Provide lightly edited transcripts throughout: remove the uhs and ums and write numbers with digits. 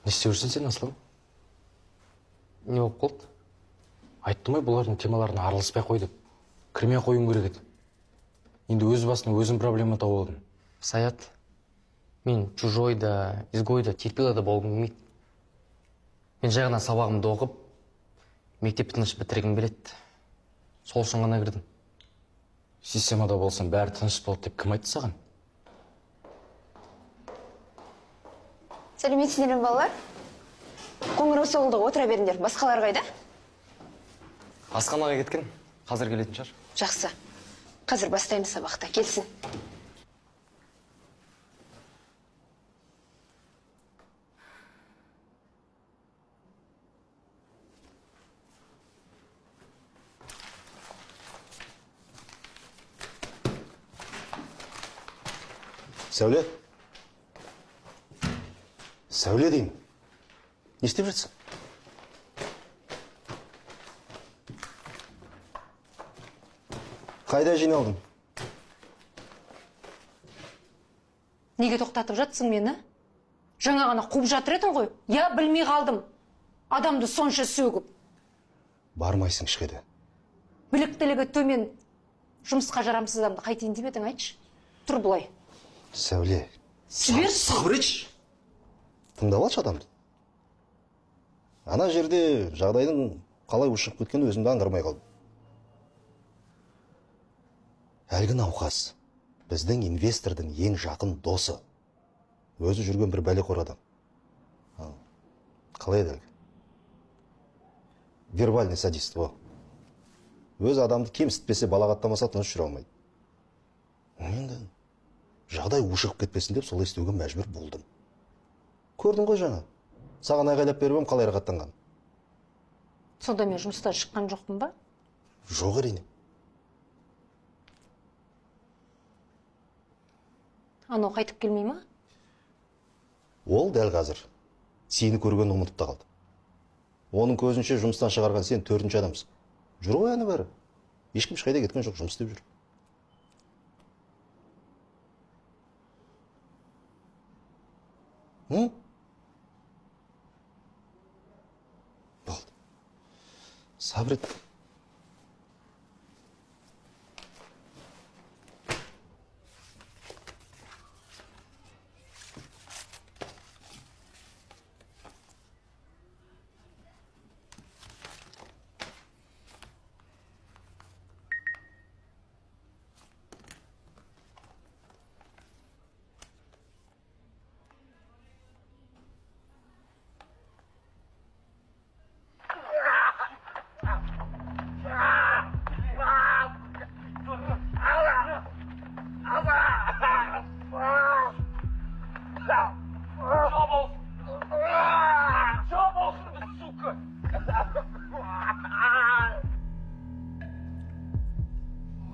Не істеп жүрсің сен, Аслан? Не болып қалды? Айттым ғой, бұлардың темаларына араласпай қой деп. Кірмей қойым керек еді. Енді өз басына өзің проблема тауып алдың. Саят, мен чужой да, изгой да, терпила да болғым келмейді. Мен жай ғана сабағымды оқып, мектепті тыныш бітіргім келеді. Сол үшін ғана кірдім. Системада болсын, бәрі тыныш болады деп кім айтты саған? Сәлеметсіздер балалар. Қоңырау соғылды, отыра беріңдер. Басқалар қайда? Асханаға кеткен, қазір келетін шығар. Жақсы. Қазір бастаймыз сабақта. Келсін. Сәуле? Сәуле деймін. Не істеп жатсың? Қайда жиналдың? Неге тоқтатып жатсың мені? Жаңа ғана қуып жатыр едің ғой. Я білмей қалдым. Адамды сонша сөгіп. Бармайсың ішкеді. Біліктілігі төмен. Жұмысқа жарамсыз адамды қайтейін деп едің, айтшы. Тұр бұлай. Сәуле. Сібер. Сабыр етші. Тыңдап алшы адамды. Ана жерде жағдайдың қалай ушығып кеткені өзімді аңғармай қалдым. Әлгі науқас біздің инвестордың ең жақын досы. Өзі жүрген бір бәлеқор адам. Қалай еді әлгі? Вербальный садист, о. Өз адамды кемсітпесе, балағаттамаса тыныш жүре алмайды. Енді жағдай ушығып кетпесін деп солай істеуге мәжбүр болдым. Көрдің ғой жаңа. Саған айғайлап беріп ем, қалай рахаттанған. Сонда мен жұмыстан шыққан жоқпын ба? Жоқ әрине. Анау қайтып келмей ма? Ол дәл қазір сені көрген ұмытып та қалды. Оның көзінше жұмыстан шығарған сен 4-ші адамсың. Жүр ғой әні бәрі. Ешкім ешқайда кеткен жоқ, жұмыс істеп жүр. Болды. Сабыр ет.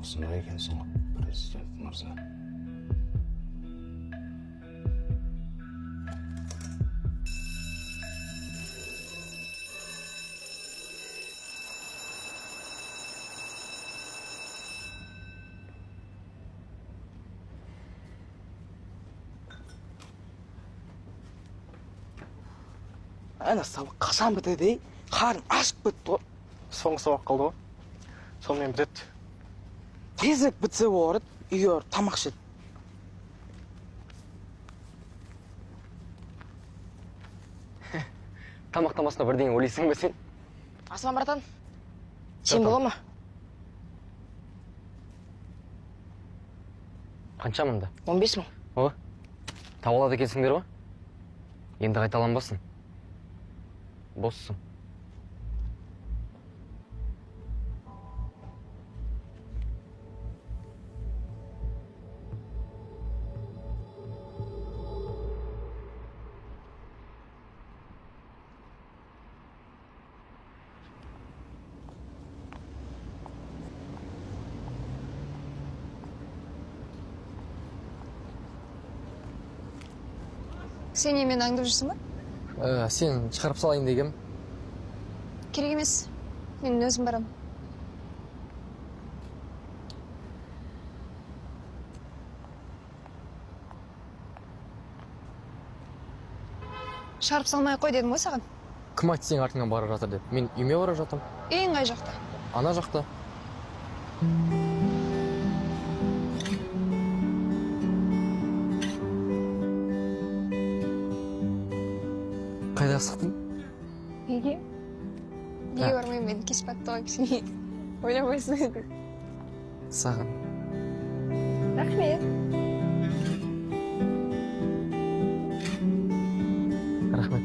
Осындай екенсің ғой, президент мырза. Ана сабақ қашан бітеді? Қарным ашып бітті ғой. Соңғы сабақ қалды ғой. Сонымен бітеді. Тезірек бітсе болады, үйге тамақ ішеді. Тамақтамасына бірдеңе ойлайсың ба сен? Асман братан, сен бола ма? Қанша мұнда? 15 мың. О, табылады екенсіңдер ба? Енді қайталанбасын. Боссың. Сен емен аңдып жүрсің ба? Сен шығарып салайын дегем. Керек емес. Мен өзім барам. Шарп салмай қой дедім ғой саған. Кім айтты сенің артыңнан бара жатыр деп? Мен үйіме бара жатырмын. Үйің қай жақта? Ана жақта. Қайда асықтың? Үйге. Үйге бармаймын, мен кеш батты ғой кішкене. Ойламайсың еді. Саған. Рахмет. Рахмет.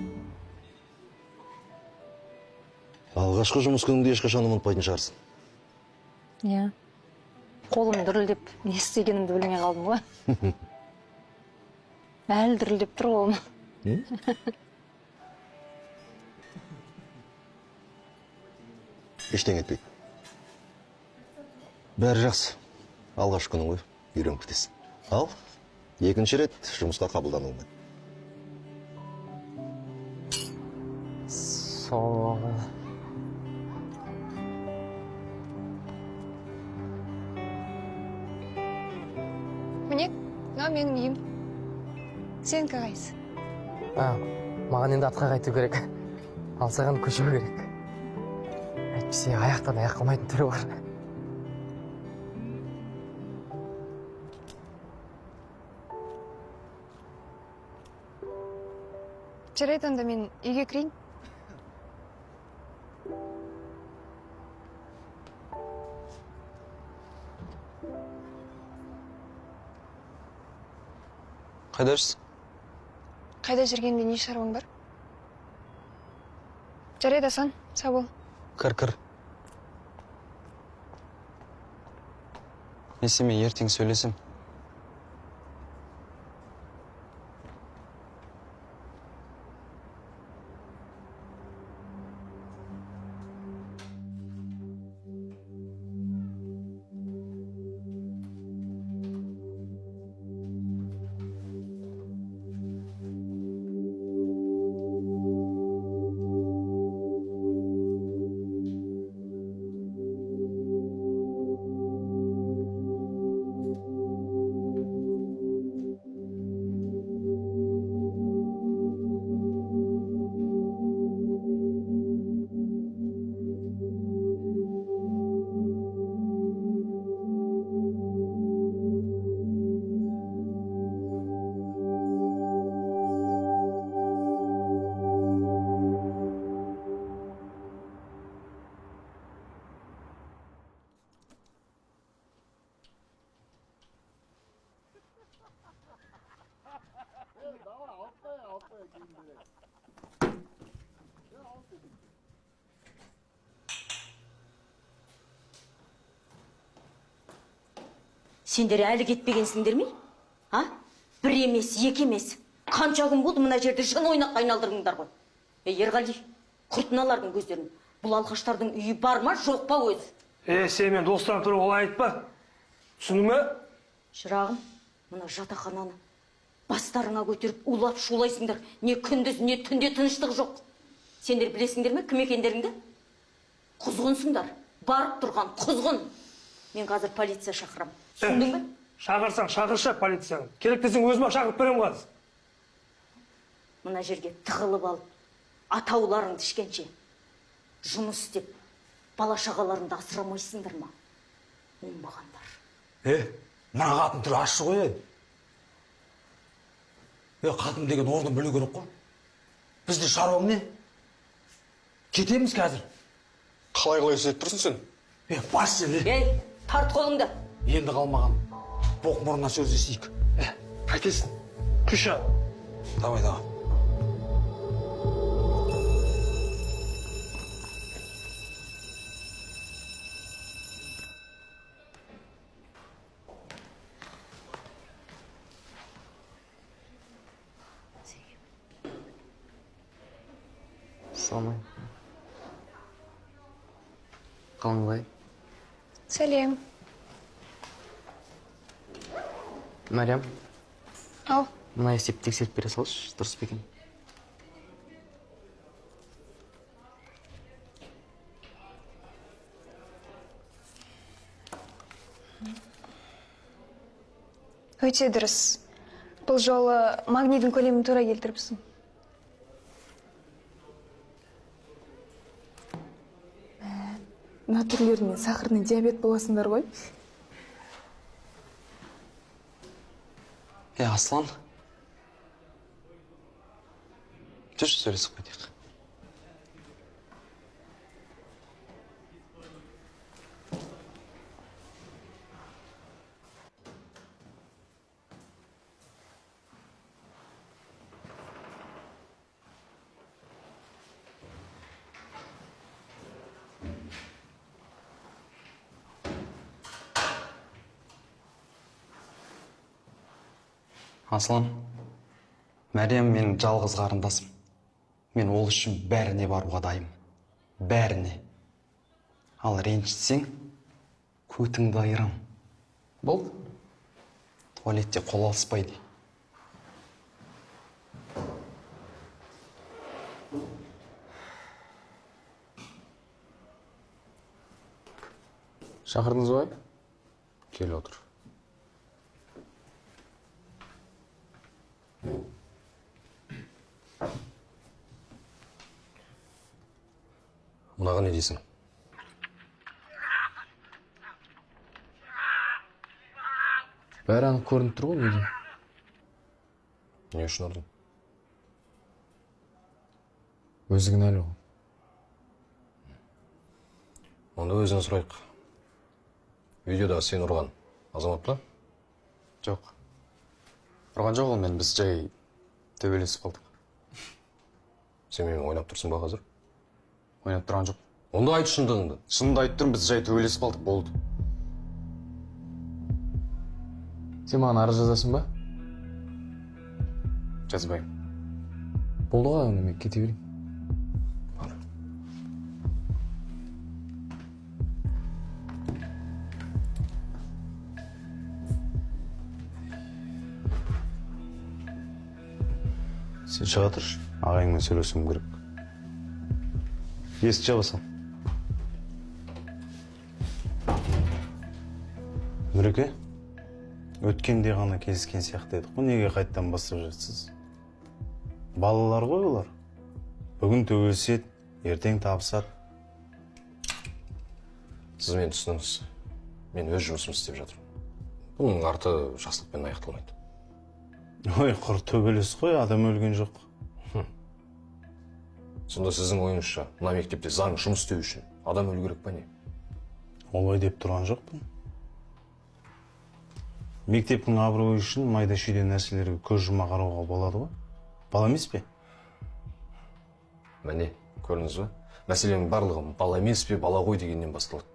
Алғашқы жұмыс күніңді ешқашан ұмытпайтын шығарсың. Иә. Қолым дүрілдеп, не істегенімді білмей қалдым ғой. Әлі дүрілдеп тұр қолым. Ештеңе етпейді. Бәрі жақсы. Алғашқы күнің ғой, үйреніп кетесің. Ал, екінші рет жұмысқа қабылдануыңмен. Сол. Міне, мынау менің үйім. Сенікі қайсы? Маған енді атқа қайту керек. Ал саған көшу керек. Әйтпесе аяқтан аяқ қалмайтын түрі бар. Жарайды, онда мен үйге кірейін. Қайда жүрсің? Қайда жүргенде не шаруаң бар? Жарайды, Асан, сау бол. Кір. Несіме ертең сөйлесем. Сендер әлі кетпегенсіңдер ме? А? Бір емес, екі емес. Қанша күн болды мына жерде жын ойнаққа айналдырдыңдар ғой. Ерғали, құртыналардың көздерін. Бұл алқаштардың үйі бар ма, жоқ па өзі? Сен мен достан тұрып олай айтпа. Түсіндің ме? Шырағым, мына жатақхананы бастарыңа көтеріп улап шулайсыңдар. Не күндіз, не түнде тыныштық жоқ. Сендер білесіңдер ме, кім екендеріңді? Құзғынсыңдар. Барып тұрған құзғын. Мен қазір полиция шақырам. Түсіндің бе? Шақырсаң, шақыршы полицияны. Керек десең өзіме шақырып берем қазір. Мына жерге тығылып алып, атауларыңды ішкенше жұмыс істеп, бала-шағаларыңды асырамайсыңдар ма? Оңбағандар. Мына қатын түрі ашы ғой. Қатын деген орнын білу керек қой. Бізді шаруаң не? Кетеміз қазір. Қалай сөйтіп тұрсың сен? Бас сен. Тарт қолыңды. Енді қалмаған. Боқ мұрнына сөз естейік. Қайтесің? Күші. Давай. Салмай. Қалыңбай. Сәлем. Мәриям, Ау, мына есепті тексеріп бере салшы, дұрыс па екен? өте дұрыс. Бұл жолы магнийдің көлемін тура келтіріпсің. мына түрлерінен сахарный диабет боласыңдар ғой. Аслан. Жүрші сөйлесіп қойдық. Аслан, Мәриям мен жалғыз қарындасым. Мен ол үшін бәріне баруға дайым. Бәріне. Ал ренжітсең, көтіңді айырам. Болды? Туалетте қол алыспайды. Шақырдыңыз ғой? Кел отыр. Мұнаға не дейсің? Бәрі анық көрініп тұр ғой, неге? Не үшін ұрдың? Өзі кінәлі ғой. Онда өзін сұрайық. Видеода сен ұрған азамат па? Жоқ. Ұрған жоқ ол, біз жай төбелесіп қалдық. Сен менің ойнап тұрсың ба қазір? Ойнап тұрған жоқ. Онда айт шындығыңды. Шынымды айтып тұрмын, біз жай төбелесіп қалдық, болды. Сен маған арыз жазасың ба? Жазбаймын. Болды ғой, онда мен кете берейін. Сен шыға тұршы, ағайыңмен сөйлесуім керек. Есік жаба сал. Нұреке, өткенде ғана кездескен сияқты едік қой, неге қайттан бастап жатсыз? Балалар ғой олар. Бүгін төбелеседі, ертең табысады. Сіз мені түсініңіз. Мен өз жұмысымды істеп жатырмын. Бұның арты жақсылықпен аяқталмайды. Ой, құр төбелес қой, адам өлген жоқ. Сонда сіздің ойыңызша, мына мектепте заң жұмыс істеу үшін адам өлу керек па не? Олай деп тұрған жоқпын. Мектептің абыройы үшін майда шүйде нәрселерге көз жұма қарауға болады ғой. Бала емес пе? Міне, көрдіңіз ба? Мәселенің барлығы бала емес пе, бала ғой дегеннен басталады.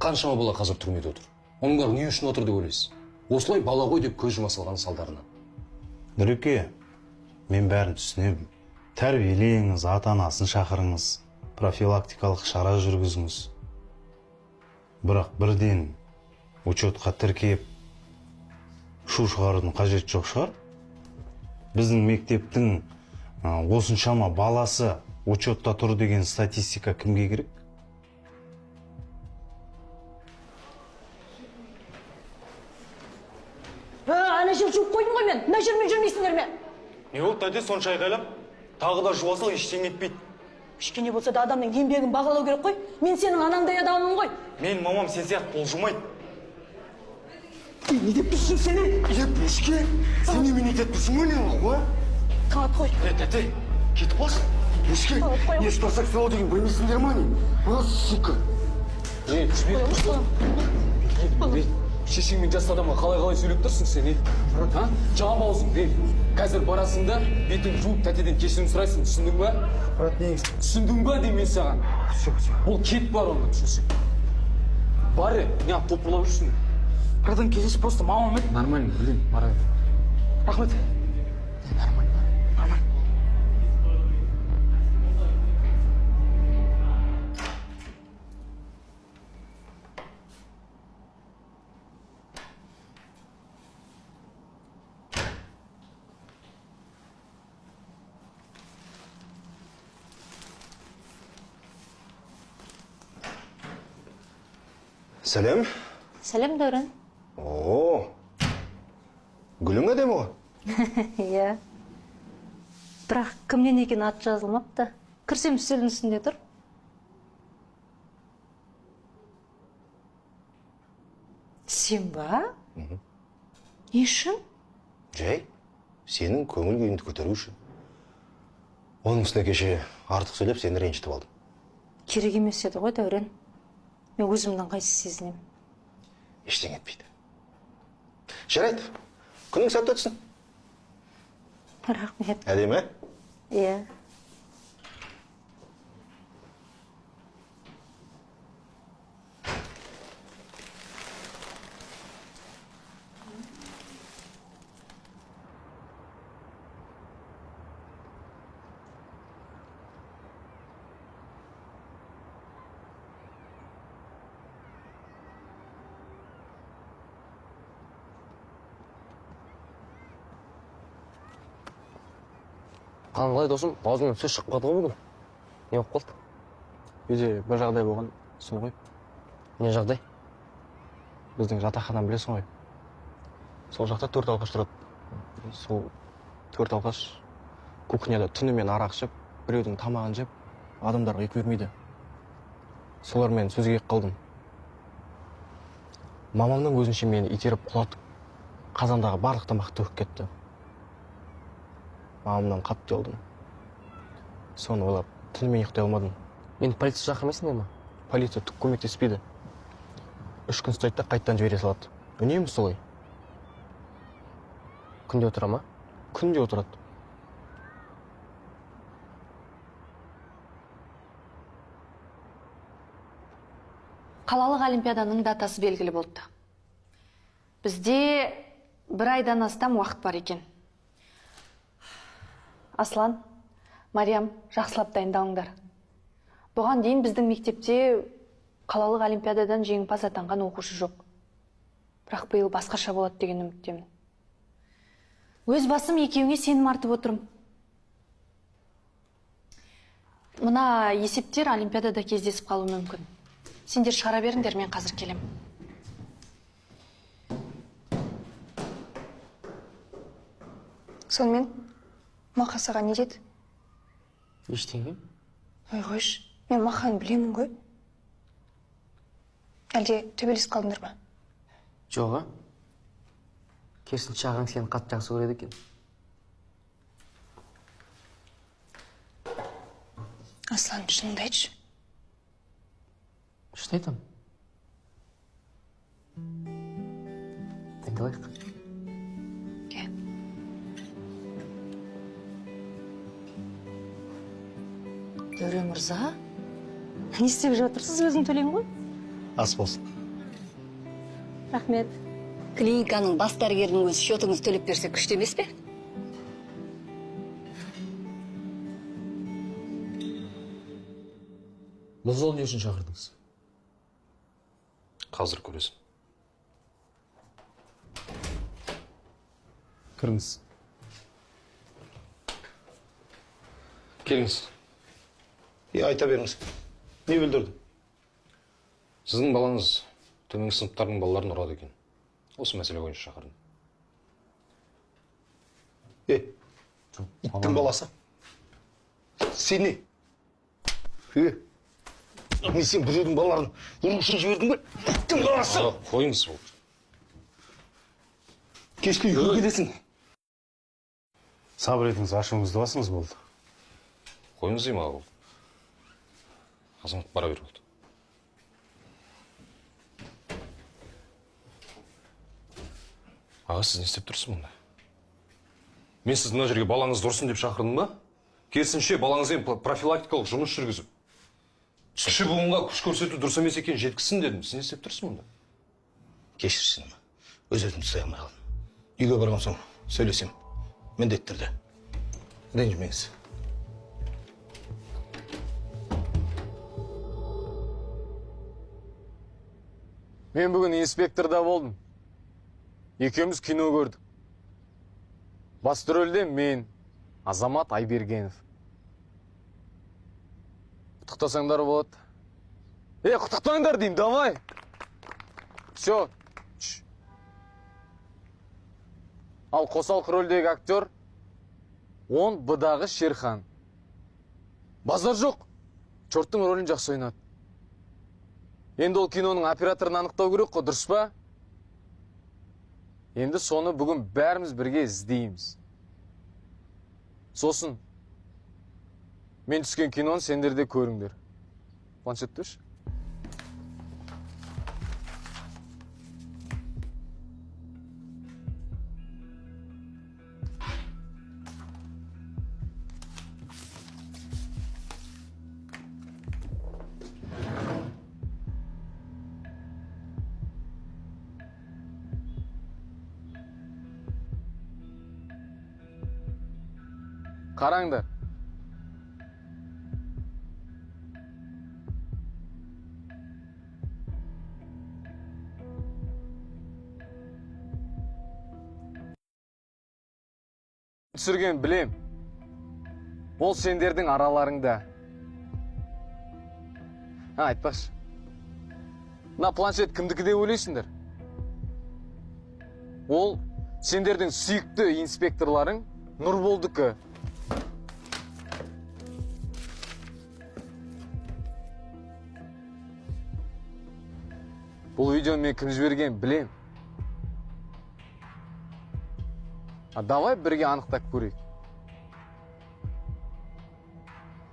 Қаншама бала қазір түрмеде отыр. Оның бәрі не үшін отыр деп ойлайсыз? Осылай бала ғой деп көз жұма салған салдарынан. Нұреке, мен бәрін түсінемін. Тәрбиелеңіз, ата-анасын шақырыңыз, профилактикалық шара жүргізіңіз. Бірақ бірден учетқа тіркеп шу шығарудың қажет жоқ шығар. Біздің мектептің осыншама баласы учетта тұр деген статистика кімге керек? Ана жер жуып қойдым ғой мен. Мына жермен жүрмейсіңдер ме? Не болды тәте сонша айқайлап? Тағы да жуасал ештеңе етпейді. Кішкене болса да адамның еңбегін бағалау керек қой. Мен сенің анаңдай адаммын ғой. Мен мамам сен сияқты болжымайды. Не деп тұрсың сені? Бөшке, сен немене деп тұрсың ғой не ғой? Қағат қой. Тәте, кетіп қалшы. Бөшке, не ұстасақ сау деген білмейсіңдер ма не? Сука. Шешеңмен жас адамға қалай сөйлеп тұрсың сен, Жауап аузың, Қазір барасың да, бетің жуып тәтеден кешірім сұрайсың, түсіндің ба? Түсіндің ба деймін мен саған. Бұл кет бар оны, түсінсің. Бары, не топырлап жүрсің. Братан, кездесіп просто мамам еді. Нормально, блин, Марай. Рахмет. Нормально. Сәлем. Сәлем, Дәурен. О, гүлің әдемі ғой. Иә. Бірақ кімнен екен аты жазылмапты. Кірсем үстелдің үстінде тұр. Сен ба? Не үшін? Жай, сенің көңіл күйіңді көтеру үшін. Оның үстіне кеше артық сөйлеп сені ренжітіп алдым. Керек емес еді ғой, Дәурен. Мен өзімнің қайсы сезінем. Ештеңе етпейді. Жарайды, күнің сәтті өтсін. Рахмет. Әдемі? Иә. Қалай досым, аузымнан сөз шығып қалды ғой бүгін. Не болып қалды? Үйде бір жағдай болған, соны ғой. Не жағдай? Біздің жатақхананы білесің ғой. Сол жақта 4 алқаш тұрады. Сол 4 алқаш кухняда түнімен арақ ішіп, біреудің тамағын жеп, адамдарға ұйқы бермейді. Солармен сөзге келіп қалдым. Мамамның өзінше мені итеріп құлатып, қазандағы барлық тамақты төгіп кетті. Мамамнан қатты ұялдым. Соны ойлап, түнімен ұйықтай алмадым. Мені полиция шақырмайсыңдар ма? Полиция түк көмектеспейді. 3 күн ұстайды да қайттан жібере салады. Үнемі солай. Күнде отыра ма? Күнде отырады. Қалалық олимпиаданың датасы белгілі болды. Бізде 1 айдан астам уақыт бар екен. Аслан, Мариям, жақсылап дайындалыңдар. Бұған дейін біздің мектепте қалалық олимпиададан жеңімпаз атанған оқушы жоқ. Бірақ биыл басқаша болады деген үміттемін. Өз басым екеуіңе сенім артып отырмын. Мына есептер олимпиадада кездесіп қалуы мүмкін. Сендер шығара беріңдер, мен қазір келем. Сонымен, Мақа саған не деді? Ештеңе? Ой, қойш, мен Мақаны білемін ғой. Әлде төбелесіп қалдыңдар ма? Жоға. Керісінше ағаң сені қатты жақсы көреді екен. Аслан, шыныңды айтшы. Шын айтам. Дайындалайық. Дәурен мырза, не істеп жатырсыз, өзім төлеймін ғой? Ас болсын. Рахмет. Клиниканың бас дәрігерінің өзі счетыңыз төлеп берсе күшті емес пе? Бұл жолы не үшін шақырдыңыз? Қазір көресің. Кіріңіз. Келіңіз. Айта беріңіз. Не білдірді? Сіздің балаңыз төменгі сыныптардың балаларын ұрады екен. Осы мәселе бойынша шақырдым. Иттің баласы. Сен не? Не сен біреудің балаларын ұру үшін жібердің бе? Иттің баласы. Қойыңыз болды. Кешке үйге келесің. Сабыр етіңіз, ашуыңызды басыңыз болды. Қойыңыз деймін аға. Азамат бара бер болды. Аға, сіз не істеп тұрсыз мұнда? Мен сіз мына жерге балаңыз дұрсын деп шақырдым ба? Керісінше балаңызбен профилактикалық жұмыс жүргізіп, кіші буынға күш көрсету дұрыс емес екен жеткізсін дедім. Сіз не істеп тұрсыз мұнда? Кешірсін. Өз-өзімді ұстай алмай қалдым. Үйге барған соң сөйлесем. Міндетті түрде. Ренжімеңіз. Мен бүгін инспекторда болдым. Екеуміз кино көрдік. Басты рөлде мен, Азамат Айбергенов. Құттықтасаңдар болады. Құттықтаңдар деймін, давай. Все. Ал қосалқы рөлдегі актер 10 бұдағы Шерхан. Базар жоқ. Чорттың рөлін жақсы ойнады. Енді ол киноның операторын анықтау керек қой, дұрыс па? Енді соны бүгін бәріміз бірге іздейміз. Сосын мен түскен киноны сендер де көріңдер. Планшетті өш. Қараңдар. Түсірген білем. Ол сендердің араларыңда. Айтпашы. Мына планшет кімдікі деп ойлайсыңдар? Ол сендердің сүйікті инспекторларың Нұрболдікі. Бұл видеоны мен кім жіберген білем. Давай бірге анықтап көрейік.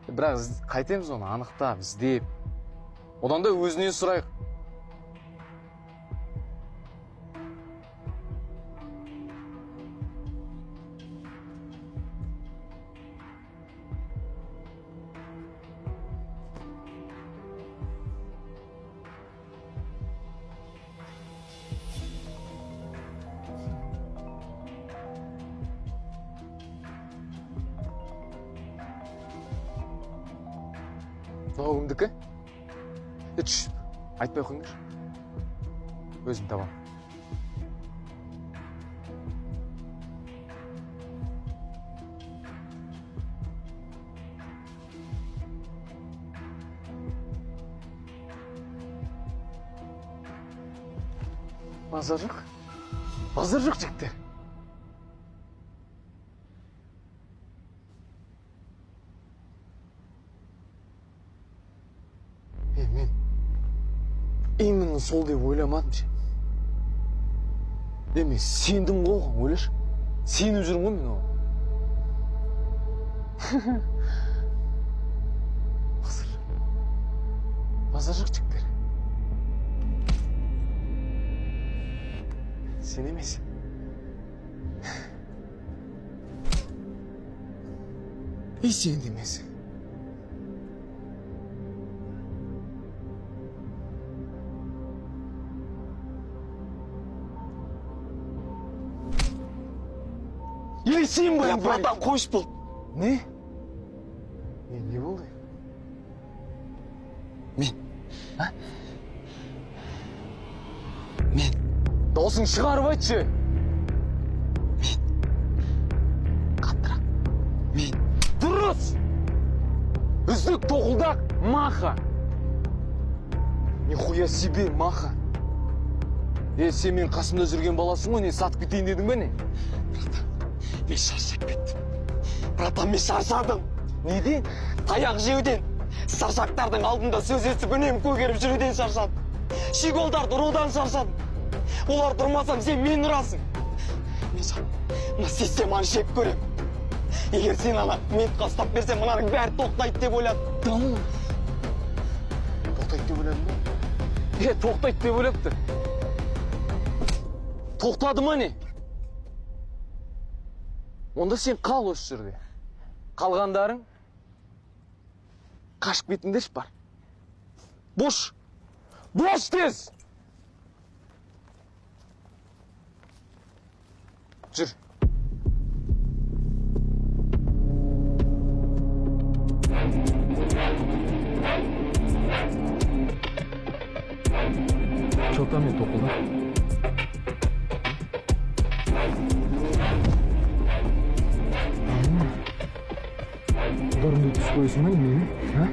Бірақ қайтеміз оны анықтап, іздеп. Одан да өзінен сұрайық. Мынау кімдікі? Айтпай қойыңдар. Өзім табам. Базар жоқ. Базар жоқ жігіттер. Мен именно сол деп ойламадым ше. Мен сендім ғой оған, ойлашы. Сеніп жүрмін ғой мен оған. Базар жоқ жігіттер. Сен емес. И сен емес. Ей, сен ба? Братан, қойш бұл. Не? Не болды? Мен. Даусың шығарып айтшы. Қаттырақ. Мен. Дұрыс! Үздік тоқылдақ Маха. Нихуя себе Маха. Сен мен қасымда жүрген баласың ғой, не сатып кетейін дедің бе не? Мен шаршап кеттім. Братан, мен шаршадым. Неден? Таяқ жеуден. Саршақтардың алдында сөз естіп үнемі көгеріп жүруден шаршадым. Шиголдарды ұрудан шаршадым. Олар тұрмасам, сен мен ұрасың. Мен мына системаны шеп көрем. Егер сен ана ментқа ұстап берсем, мынаның бәрі тоқтайды деп ойладым. Дамы. Тоқтайды деп ойладым ба? Тоқтайды деп ойлапты. Тоқтады ма не? Онда сен қал осы жерде. Қалғандарың қашып кетіңдерші бар. Бош! Бош тез! Жүр. Çoktan topladı. Ularını da psikolojisi mi? Ha?